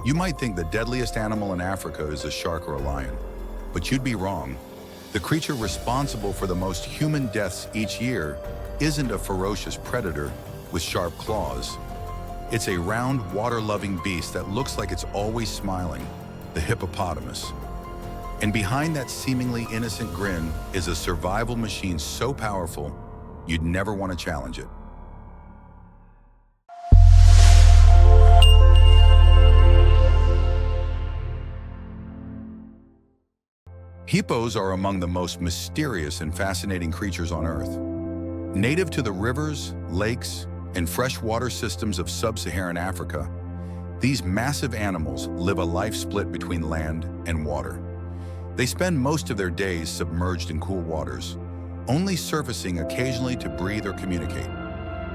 You might think the deadliest animal in Africa is a shark or a lion, but you'd be wrong. The creature responsible for the most human deaths each year isn't a ferocious predator with sharp claws. It's a round, water-loving beast that looks like it's always smiling, the hippopotamus. And behind that seemingly innocent grin is a survival machine so powerful, you'd never want to challenge it. Hippos are among the most mysterious and fascinating creatures on Earth. Native to the rivers, lakes, and freshwater systems of sub-Saharan Africa, these massive animals live a life split between land and water. They spend most of their days submerged in cool waters, only surfacing occasionally to breathe or communicate.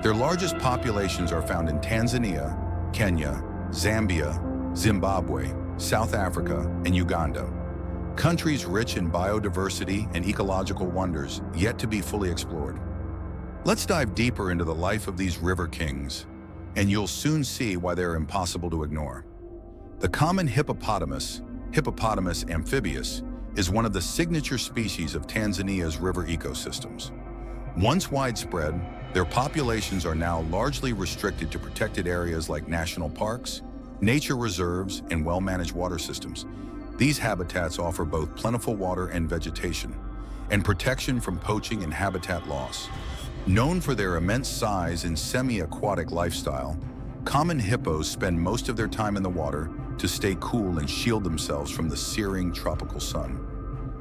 Their largest populations are found in Tanzania, Kenya, Zambia, Zimbabwe, South Africa, and Uganda. Countries rich in biodiversity and ecological wonders yet to be fully explored. Let's dive deeper into the life of these river kings, and you'll soon see why they're impossible to ignore. The common hippopotamus, Hippopotamus amphibius, is one of the signature species of Tanzania's river ecosystems. Once widespread, their populations are now largely restricted to protected areas like national parks, nature reserves, and well-managed water systems. These habitats offer both plentiful water and vegetation, and protection from poaching and habitat loss. Known for their immense size and semi-aquatic lifestyle, common hippos spend most of their time in the water to stay cool and shield themselves from the searing tropical sun.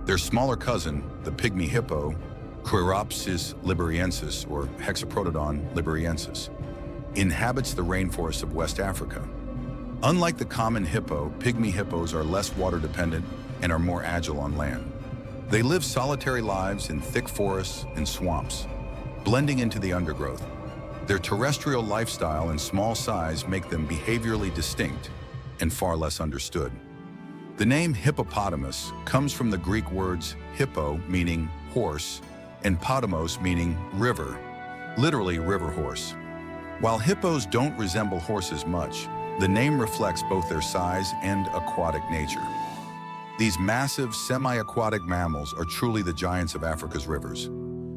Their smaller cousin, the pygmy hippo, Cheiropsis liberiensis or Hexaprotodon liberiensis, inhabits the rainforests of West Africa. Unlike the common hippo, pygmy hippos are less water-dependent and are more agile on land. They live solitary lives in thick forests and swamps, blending into the undergrowth. Their terrestrial lifestyle and small size make them behaviorally distinct and far less understood. The name hippopotamus comes from the Greek words hippo, meaning horse, and potamos, meaning river, literally river horse. While hippos don't resemble horses much, the name reflects both their size and aquatic nature. These massive, semi-aquatic mammals are truly the giants of Africa's rivers.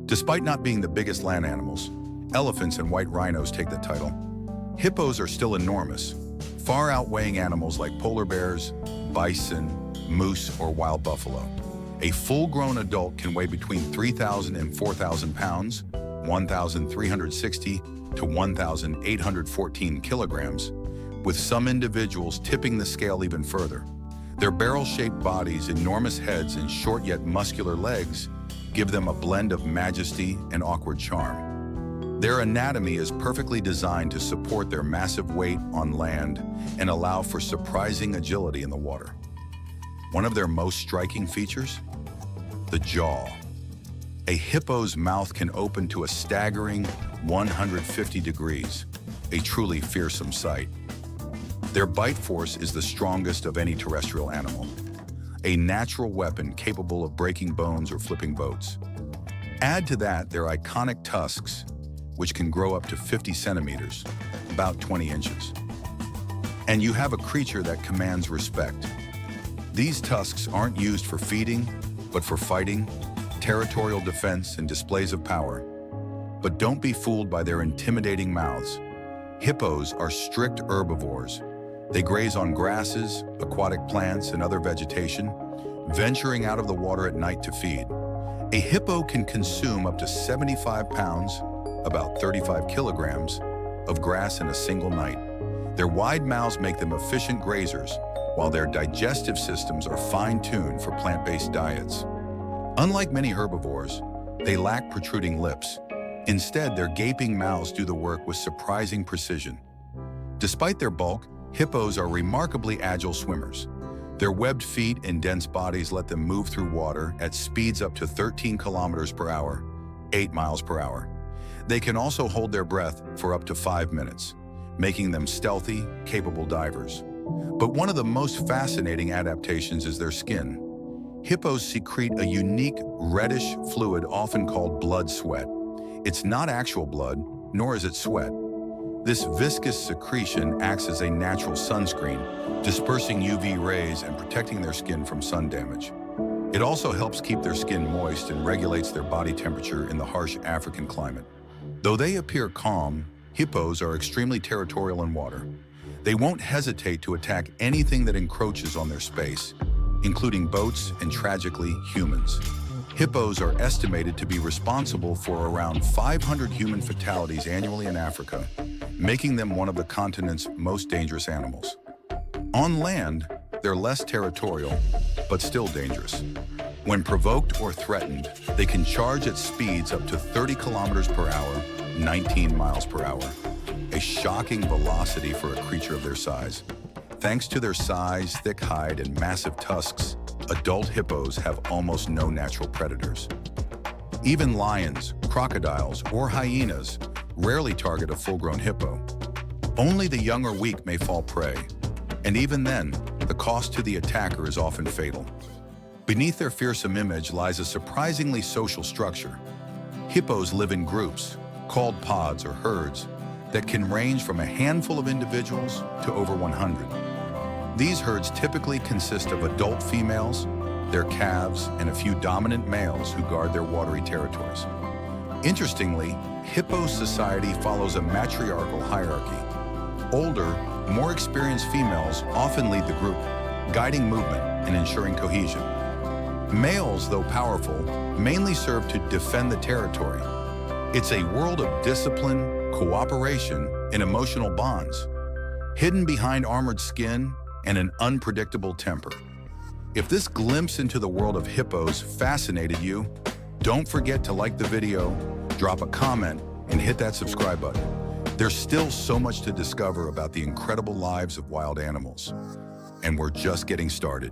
Despite not being the biggest land animals, elephants and white rhinos take the title. Hippos are still enormous, far outweighing animals like polar bears, bison, moose, or wild buffalo. A full-grown adult can weigh between 3,000 and 4,000 pounds, 1,360 to 1,814 kilograms, with some individuals tipping the scale even further. Their barrel-shaped bodies, enormous heads, and short yet muscular legs give them a blend of majesty and awkward charm. Their anatomy is perfectly designed to support their massive weight on land and allow for surprising agility in the water. One of their most striking features? The jaw. A hippo's mouth can open to a staggering 150 degrees, a truly fearsome sight. Their bite force is the strongest of any terrestrial animal, a natural weapon capable of breaking bones or flipping boats. Add to that their iconic tusks, which can grow up to 50 centimeters, about 20 inches. And you have a creature that commands respect. These tusks aren't used for feeding, but for fighting, territorial defense, and displays of power. But don't be fooled by their intimidating mouths. Hippos are strict herbivores. They graze on grasses, aquatic plants, and other vegetation, venturing out of the water at night to feed. A hippo can consume up to 75 pounds, about 35 kilograms, of grass in a single night. Their wide mouths make them efficient grazers, while their digestive systems are fine-tuned for plant-based diets. Unlike many herbivores, they lack protruding lips. Instead, their gaping mouths do the work with surprising precision. Despite their bulk, hippos are remarkably agile swimmers. Their webbed feet and dense bodies let them move through water at speeds up to 13 kilometers per hour, 8 miles per hour. They can also hold their breath for up to 5 minutes, making them stealthy, capable divers. But one of the most fascinating adaptations is their skin. Hippos secrete a unique reddish fluid often called blood sweat. It's not actual blood, nor is it sweat. This viscous secretion acts as a natural sunscreen, dispersing UV rays and protecting their skin from sun damage. It also helps keep their skin moist and regulates their body temperature in the harsh African climate. Though they appear calm, hippos are extremely territorial in water. They won't hesitate to attack anything that encroaches on their space, including boats and, tragically, humans. Hippos are estimated to be responsible for around 500 human fatalities annually in Africa, making them one of the continent's most dangerous animals. On land, they're less territorial, but still dangerous. When provoked or threatened, they can charge at speeds up to 30 kilometers per hour, 19 miles per hour. A shocking velocity for a creature of their size. Thanks to their size, thick hide, and massive tusks, adult hippos have almost no natural predators. Even lions, crocodiles, or hyenas rarely target a full-grown hippo. Only the young or weak may fall prey, and even then, the cost to the attacker is often fatal. Beneath their fearsome image lies a surprisingly social structure. Hippos live in groups, called pods or herds, that can range from a handful of individuals to over 100. These herds typically consist of adult females, their calves, and a few dominant males who guard their watery territories. Interestingly, hippo society follows a matriarchal hierarchy. Older, more experienced females often lead the group, guiding movement and ensuring cohesion. Males, though powerful, mainly serve to defend the territory. It's a world of discipline, cooperation, and emotional bonds, hidden behind armored skin and an unpredictable temper. If this glimpse into the world of hippos fascinated you, don't forget to like the video, drop a comment, and hit that subscribe button. There's still so much to discover about the incredible lives of wild animals, and we're just getting started.